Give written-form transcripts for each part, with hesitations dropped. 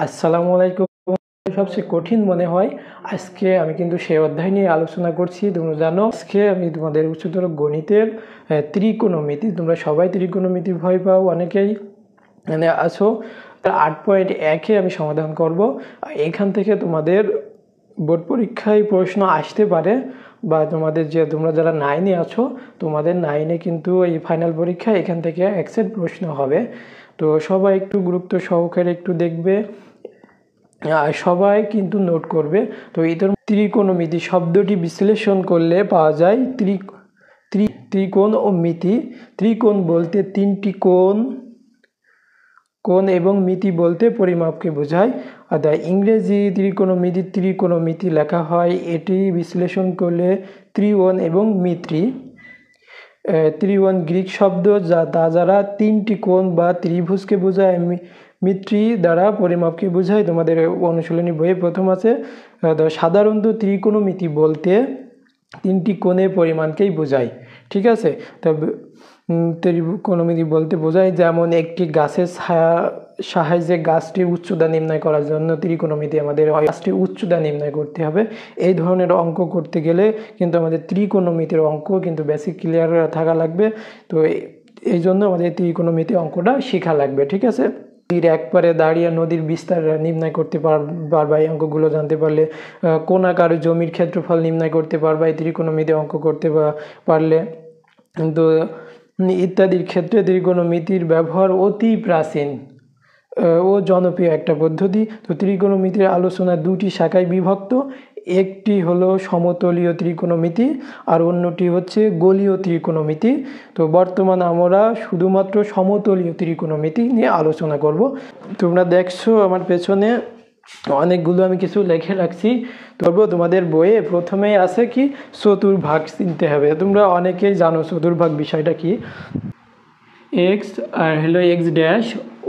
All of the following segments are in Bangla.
আসসালামু আলাইকুম। সবচেয়ে কঠিন মনে হয় আজকে আমি কিন্তু সেই অধ্যায় নিয়ে আলোচনা করছি। তোমরা জানো আজকে আমি তোমাদের উচ্চতর গণিতের ত্রিকোণমিতি, তোমরা সবাই ত্রিকোণমিতি ভয় পাও, অনেকেই মানে আছো। 8.1 আমি সমাধান করব। এখান থেকে তোমাদের বোর্ড পরীক্ষায় প্রশ্ন আসতে পারে, বা তোমরা যারা 9-এ আছো, তোমাদের 9-এ কিন্তু এই ফাইনাল পরীক্ষায় এখান থেকে এক্সেট প্রশ্ন হবে। তো সবাই একটু গুরুত্ব সহকারে একটু দেখবে, সবাই কিন্তু নোট করবে। তো এদের ত্রিকোণমিতি শব্দটি বিশ্লেষণ করলে পাওয়া যায় ত্রিকোণ ও মিতি। ত্রিকোণ বলতে তিনটি কোণ এবং মিতি বলতে পরিমাপকে বোঝায়। অর্থাৎ ইংরেজি ত্রিকোণমিতি লেখা হয়। এটি বিশ্লেষণ করলে ত্রিকোণ এবং মিতি। ত্রিকোণ গ্রিক শব্দ যারা তিনটি কোণ বা ত্রিভুজকে বোঝায়, মিত্রি দ্বারা পরিমাপকে বোঝায়। তোমাদের অনুশীলনী বইয়ে প্রথম আছে। সাধারণত ত্রিকোণমিতি বলতে তিনটি কোণের পরিমাণকেই বোঝায়, ঠিক আছে। তবে ত্রিকোণমিতি বলতে বোঝায়, যেমন একটি গাছের সাহায্যে গাছটির উচ্চতা নির্ণয় করার জন্য ত্রিকোণমিতি আমাদের গাছটির উচ্চতা নির্ণয় করতে হবে। এই ধরনের অঙ্ক করতে গেলে কিন্তু আমাদের ত্রিকোণমিতির অঙ্ক কিন্তু বেসিক ক্লিয়ার থাকা লাগবে। তো এই জন্য আমাদের ত্রিকোণমিতি অঙ্কটা শেখা লাগবে, ঠিক আছে। নদীর একপারে দাঁড়িয়ে নদীর বিস্তার নির্ণয় করতে পারবা এই অঙ্কগুলো জানতে পারলে। কোন আকারে জমির ক্ষেত্রফল নির্ণয় করতে পারবা এই ত্রিকোণমিতি অঙ্ক করতে পারলে। কিন্তু ইত্যাদির ক্ষেত্রে ত্রিকোণমিতির ব্যবহার অতি প্রাচীন ও জনপ্রিয় একটা পদ্ধতি। তো ত্রিকোণমিতির আলোচনা দুটি শাখায় বিভক্ত। একটি হলো সমতলীয় ত্রিকোণমিতি আর অন্যটি হচ্ছে গোলীয় ত্রিকোণমিতি। তো বর্তমানে আমরা শুধুমাত্র সমতলীয় ত্রিকোণমিতি নিয়ে আলোচনা করব। তোমরা দেখছো আমার পেছনে অনেকগুলো আমি কিছু লিখে রাখছি। তবু তোমাদের বইয়ে প্রথমেই আছে কি চতুর্ভাগ চিনতে হবে। তোমরা অনেকেই জানো চতুর্ভাগ বিষয়টা কি। এক্স আর হলো এক্স ড্যাশ,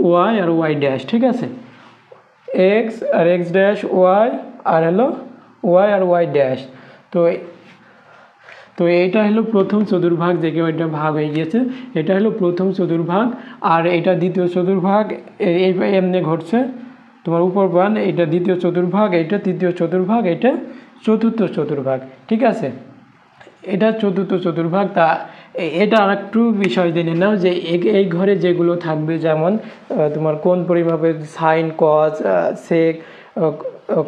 ওয়াই আর ওয়াই ড্যাশ, ঠিক আছে। এক্স আর এক্স ড্যাশ, ওয়াই আর হলো ওয়াই আর ওয়াই ড্যাশ। তো এইটা হলো প্রথম চতুর্ভাগ, যে কেউ এটা ভাগ হয়ে গিয়েছে। এটা হলো প্রথম চতুর্ভাগ আর এটা দ্বিতীয় চতুর্ভাগ। এই এমনি ঘটছে তোমার উপর পান, এটা দ্বিতীয় চতুর্ভাগ, এটা তৃতীয় চতুর্ভাগ, এটা চতুর্থ চতুর্ভাগ, ঠিক আছে। এটা চতুর্থ চতুর্ভাগ। তা এটা আর একটু বিষয় জেনে নাও যে এই ঘরে যেগুলো থাকবে, যেমন তোমার কোন পরিমাপের সাইন, কজ, সেক,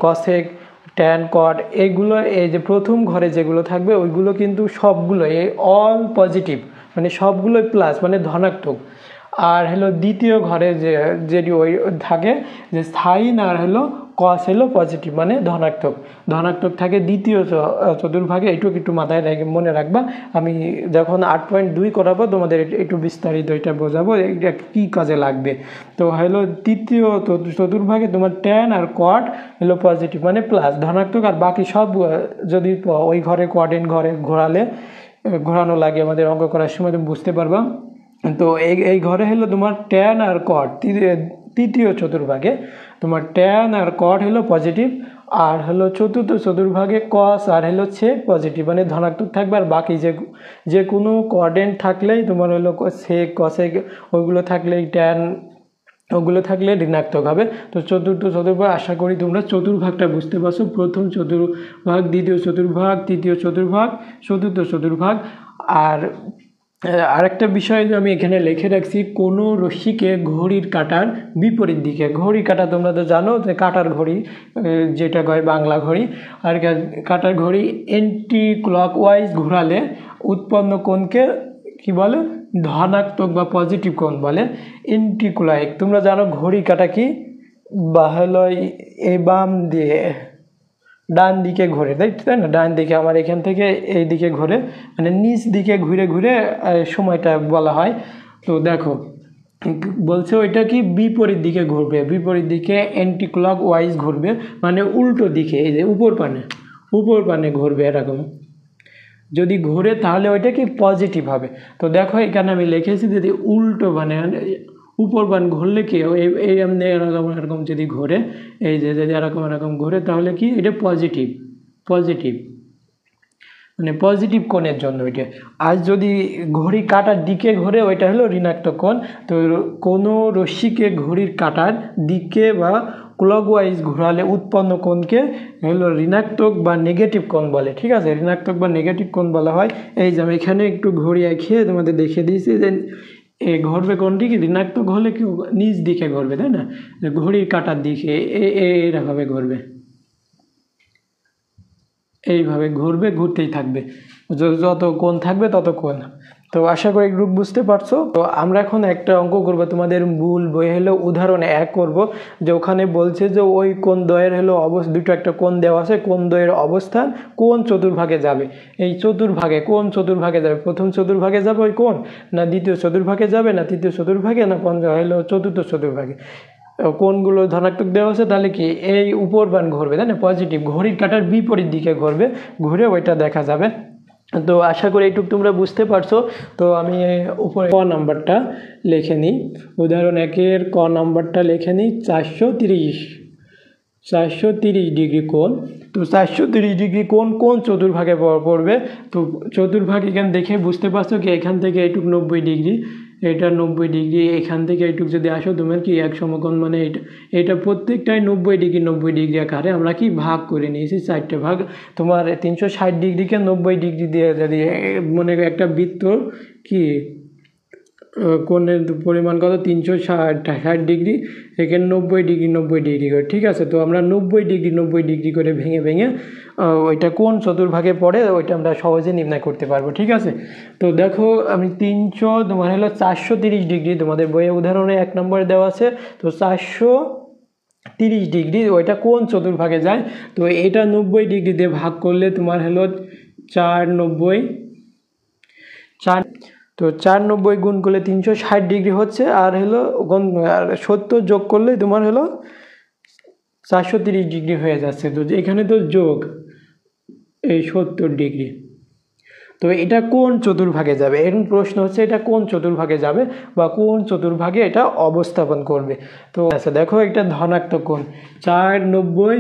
কসেক, ট্যান, কট, এইগুলো এই যে প্রথম ঘরে যেগুলো থাকবে ওইগুলো কিন্তু সবগুলো অল পজিটিভ, মানে সবগুলোই প্লাস, মানে ধনাত্মক। আর হলো দ্বিতীয় ঘরে যেটি ওই থাকে যে সাইন আর হলো কস হলো পজিটিভ, মানে ধনাত্মক থাকে দ্বিতীয় চতুর্ভাগে। এইটুকু একটু মাথায় মনে রাখবা। আমি যখন 8.2 করাবো তোমাদের একটু বিস্তারিত এটা বোঝাবো এটা কী কাজে লাগবে। তো হলো তৃতীয় চতুর্ভাগে তোমার ট্যান আর কট হলো পজিটিভ, মানে প্লাস ধনাত্মক। আর বাকি সব যদি ওই ঘরে কোয়াড্রেন্ট ঘরে ঘোরানো লাগে আমাদের অঙ্ক করার সময় তুমি বুঝতে পারবা। তো এই ঘরে হলো তোমার ট্যান আর কট, তৃতীয় চতুর্ভাগে তোমার ট্যান আর কট হলো পজিটিভ। আর হলো চতুর্থ চতুর্ভাগে কস আর হলো সেক পজিটিভ, মানে ধনাত্মক থাকবে। আর বাকি যে কোনো কোয়াড্রেন্ট থাকলেই তোমার হলো সেক, কসেক, ওইগুলো থাকলেই ট্যান, ওগুলো থাকলে ঋণাত্মক হবে। তো চতুর্থ চতুর্ভাগ, আশা করি তোমরা চতুর্ভাগটা বুঝতে পারছো। প্রথম চতুর্ভাগ, দ্বিতীয় চতুর্ভাগ, তৃতীয় চতুর্ভাগ, চতুর্থ চতুর্ভাগ। আর আরেকটা বিষয় যে আমি এখানে লিখে রাখছি, কোনো রশ্মিকে ঘড়ির কাঁটার বিপরীত দিকে, ঘড়ি কাঁটা তোমরা তো জানো যে কাঁটার ঘড়ি যেটা কয় বাংলা ঘড়ি, আর কাঁটার ঘড়ি এন্টি ক্লকওয়াইজ ঘোরালে উৎপন্ন কোণকে কি বলে, ধনাত্মক বা পজিটিভ কোণ বলে, এন্টি ক্লক। তোমরা জানো ঘড়ি কাঁটা কি, বা হলো এই বাম দিয়ে ডান দিকে ঘোরে, তাই না? ডান দিকে আমার এখান থেকে এই দিকে ঘোরে, মানে নিচ দিকে ঘুরে ঘুরে সময়টা বলা হয়। তো দেখো বলছে ওইটা কি বিপরীত দিকে ঘুরবে, বিপরীত দিকে অ্যান্টি ক্লক ওয়াইজ ঘুরবে, মানে উল্টো দিকে, এই যে উপর পানে ঘুরবে এরকম। যদি ঘুরে তাহলে ওইটা কি পজিটিভ হবে। তো দেখো এখানে আমি লিখেছি যদি উল্টো মানে উপর বান ঘুরলে কি এই এমনি এরকম যদি ঘোরে, এই যে যদি এরকম ঘোরে তাহলে কি এটা পজিটিভ, মানে পজিটিভ কোণের জন্য ওইটা। আর যদি ঘড়ি কাঁটার দিকে ঘোরে ওইটা হলো ঋণাত্মক কোণ। তো কোনো রশ্মিকে ঘড়ির কাঁটার দিকে বা ক্লকওয়াইজ ঘোরালে উৎপন্ন কোণকে হলো ঋণাত্মক বা নেগেটিভ কোণ বলে। ঠিক আছে, ঋণাত্মক বা নেগেটিভ কোণ বলা হয়। এই যে আমি এখানে একটু ঘড়ি আঁকিয়ে তোমাদের দেখিয়ে দিয়েছি যে ঘুরবে কোনটি কি ঋণাত্মক হলে কি নিচ দিকে ঘুরবে, তাই না, ঘড়ির কাঁটার দিকে এইভাবে ঘুরবে, এইভাবে ঘুরবে, ঘুরতেই থাকবে, যত কোণ থাকবে তত কোণ। তো আশা করি একটু বুঝতে পারছো। তো আমরা এখন একটা অঙ্ক করব, তোমাদের মূল বই হলো উদাহরণ 1 করব, যে ওখানে বলছে যে ওই কোণ দ্বয়ের হলো দুটো একটা কোণ দেওয়া আছে, কোণ দ্বয়ের অবস্থান কোন চতুর্ভাগে যাবে। এই চতুর্ভাগে কোন চতুর্ভাগে যাবে, প্রথম চতুর্ভাগে যাবে ওই কোণ, না দ্বিতীয় চতুর্ভাগে যাবে, না তৃতীয় চতুর্ভাগে, না হলো চতুর্থ চতুর্ভাগে। কোণগুলো ধনাত্মক দেওয়া আছে, তাহলে কি এই উপর বান ঘুরবে, তাই না, পজিটিভ, ঘড়ির কাঁটার বিপরীত দিকে ঘুরবে, ঘুরে ওইটা দেখা যাবে। তো আশা করি এইটুকু তোমরা বুঝতে পারছো। তো আমি উপরে ক নাম্বারটা লিখে নিই, উদাহরণ 1-এর ক নাম্বারটা লিখে নিই, 430 ডিগ্রি কোণ। তো 430 ডিগ্রি কোণ কোন চতুর্ভাগে পড়বে। তো চতুর্ভাগ এখানে দেখে বুঝতে পারছো কি এখান থেকে এইটুক 90 ডিগ্রি, এটা 90 ডিগ্রি, এখান থেকে এইটুক যদি আসো তোমার কি এক সমকোণ, মানে এটা প্রত্যেকটাই 90 ডিগ্রি 90 ডিগ্রি আকারে আমরা কি ভাগ করে নিয়েছি 4টে ভাগ। তোমার 360 ডিগ্রিকে 90 ডিগ্রি দিয়ে যদি মনে একটা বৃত্ত কি কোণের পরিমাণ কত 360 ডিগ্রি, এখানে 90 ডিগ্রি 90 ডিগ্রি করে। ঠিক আছে, তো আমরা 90 ডিগ্রি 90 ডিগ্রি করে ভেঙে ভেঙে ওইটা কোন চতুর্ভাগে পড়ে ওইটা আমরা সহজে নির্ণয় করতে পারবো। ঠিক আছে, তো দেখো আমি তোমার হলো 430 ডিগ্রি, তোমাদের বইয়ে উদাহরণে 1 নম্বরে দেওয়া আছে। তো 430 ডিগ্রি ওইটা কোন চতুর্ভাগে যায়। তো এটা 90 ডিগ্রি দিয়ে ভাগ করলে তোমার হলো 4 তো 490 গুণ করলে 360 ডিগ্রি হচ্ছে, আর হলো 70 যোগ করলে তোমার হলো 430 ডিগ্রি হয়ে যাচ্ছে। তো এখানে তো যোগ এই 70 ডিগ্রি। তো এটা কোন চতুর্ভাগে যাবে, এরকম প্রশ্ন হচ্ছে এটা কোন চতুর্ভাগে যাবে বা কোন চতুর্ভাগে এটা অবস্থাপন করবে। তো আচ্ছা দেখো এটা ধনাত্মক কোণ, 490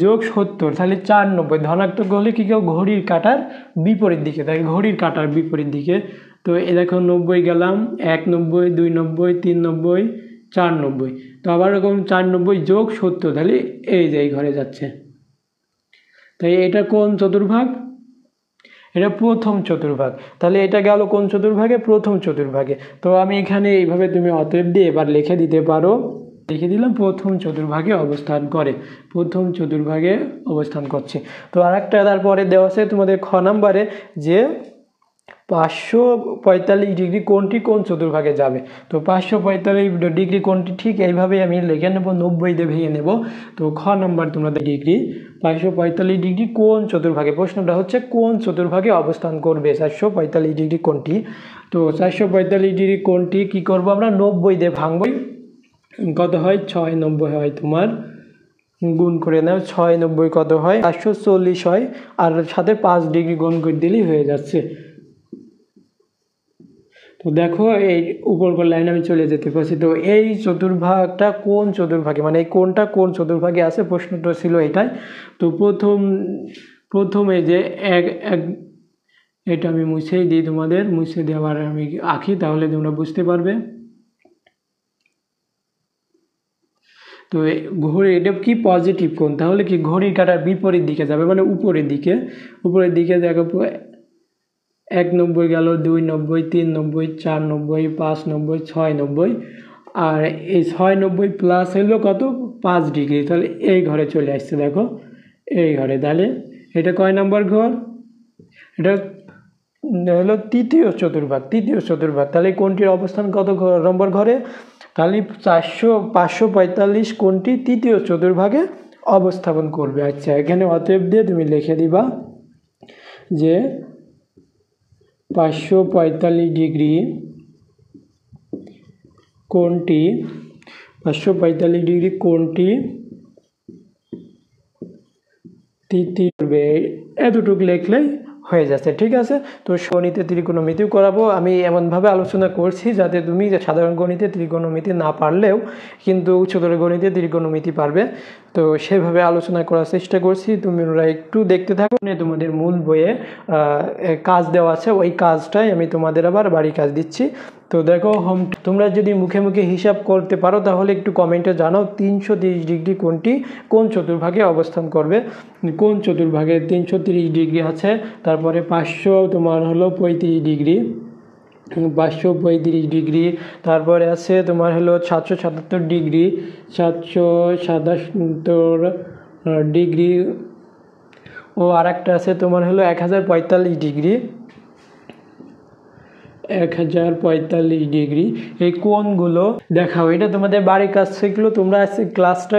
যোগ 70, তাহলে 490, ধনাত্মক হলে কি কেউ ঘড়ির কাঁটার বিপরীত দিকে, তাই ঘড়ির কাঁটার বিপরীত দিকে। তো এ দেখো 90 গেলাম, 190, 290, 390, 490, তো আবার এরকম 490 যোগ 70, তাহলে এই যে এই ঘরে যাচ্ছে। তাই এটা কোন চতুর্ভাগ, এটা প্রথম চতুর্ভাগ। তাহলে এটা গেল কোন চতুর্ভাগে, প্রথম চতুর্ভাগে। তো আমি এখানে এইভাবে তুমি অতএব দিয়ে এবার লিখে দিতে পারো, লিখে দিলাম প্রথম চতুর্ভাগে অবস্থান করে, প্রথম চতুর্ভাগে অবস্থান করছে। তো আরেকটা তারপরে দেওয়া আছে তোমাদের খ নাম্বারে যে 545 ডিগ্রি কোণটি কোন চতুর্ভাগে যাবে। তো 545 ডিগ্রি কোণটি ঠিক এইভাবে আমি লিখে নেব, 90 দিয়ে ভেঙে নেব। তো খ নাম্বার তোমাদের ডিগ্রি 545 ডিগ্রি কোন চতুর্ভাগে, প্রশ্নটা হচ্ছে কোন চতুর্ভাগে অবস্থান করবে 445 ডিগ্রি কোণটি। তো 445 ডিগ্রি কোণটি কী করবো আমরা, 90 দিয়ে ভাঙবই, কত হয় 690 হয়, তোমার গুণ করে নাও, 690 কত হয় 440 হয়, আর সাথে 5 ডিগ্রি গুণ করে দিলেই হয়ে যাচ্ছে। তো দেখো এই উপর লাইন আমি চলে যেতে পারছি। তো এই চতুর্ভাগটা কোন চতুর্ভাগে, মানে এই কোনটা কোন চতুর্ভাগে আছে, প্রশ্নটা ছিল এটাই। তো প্রথমে যে এটা আমি মুছেই দিই, তোমাদের মুছে দেওয়ার আমি আঁকি, তাহলে তোমরা বুঝতে পারবে। তো ঘড়ি এটা কি পজিটিভ কোণ, তাহলে কি ঘড়ির কাঁটার বিপরীত দিকে যাবে, মানে উপরের দিকে দেখো 190 গেল, 290, 390, 490, 590, 690, আর এই 690 প্লাস হলো কত 5 ডিগ্রি, তাহলে এই ঘরে চলে আসছে, দেখো এই ঘরে। তাহলে এটা কয় নাম্বার ঘর, এটা হলো তৃতীয় চতুর্ভাগ। তাহলে কোনটির অবস্থান কত নম্বর ঘরে, তাহলে 545 কোনটি তৃতীয় চতুর্ভাগে অবস্থাপন করবে। আচ্ছা এখানে অতএব দিয়ে তুমি লিখে দিবা যে 545 ডিগ্রি কোণটি 545 ডিগ্রি কোণটি তৃতীয়, এতটুকু লিখলেই হয়ে যাচ্ছে। ঠিক আছে, তো গণিতে ত্রিকোণমিতিও করাবো, আমি এমনভাবে আলোচনা করছি যাতে তুমি সাধারণ গণিতে ত্রিকোণমিতি না পারলেও কিন্তু উচ্চতর গণিতে ত্রিকোণমিতি পারবে। তো সেভাবে আলোচনা করার চেষ্টা করছি, তোমরা একটু দেখতে থাকো। তোমাদের মূল বইয়ে কাজ দেওয়া আছে, ওই কাজটাই আমি তোমাদের আবার বাড়ি কাজ দিচ্ছি। তো দেখো তোমরা যদি মুখে মুখে হিসাব করতে পারো তাহলে একটু কমেন্টে জানাও 330 ডিগ্রি কোণটি কোন চতুর্ভাগে অবস্থান করবে। কোন চতুর্ভাগে 330 ডিগ্রি আছে, তারপরে 500 তোমার হলো 35 ডিগ্রি, 535 ডিগ্রি, তারপরে আছে তোমার হলো 777 ডিগ্রি, 777 ডিগ্রি, ও আর একটা আছে তোমার হলো 1045 ডিগ্রি, 1045 ডিগ্রি। এই কোণগুলো দেখাও, এটা তোমাদের বাড়ির কাজ, সেগুলো তোমরা ক্লাসটা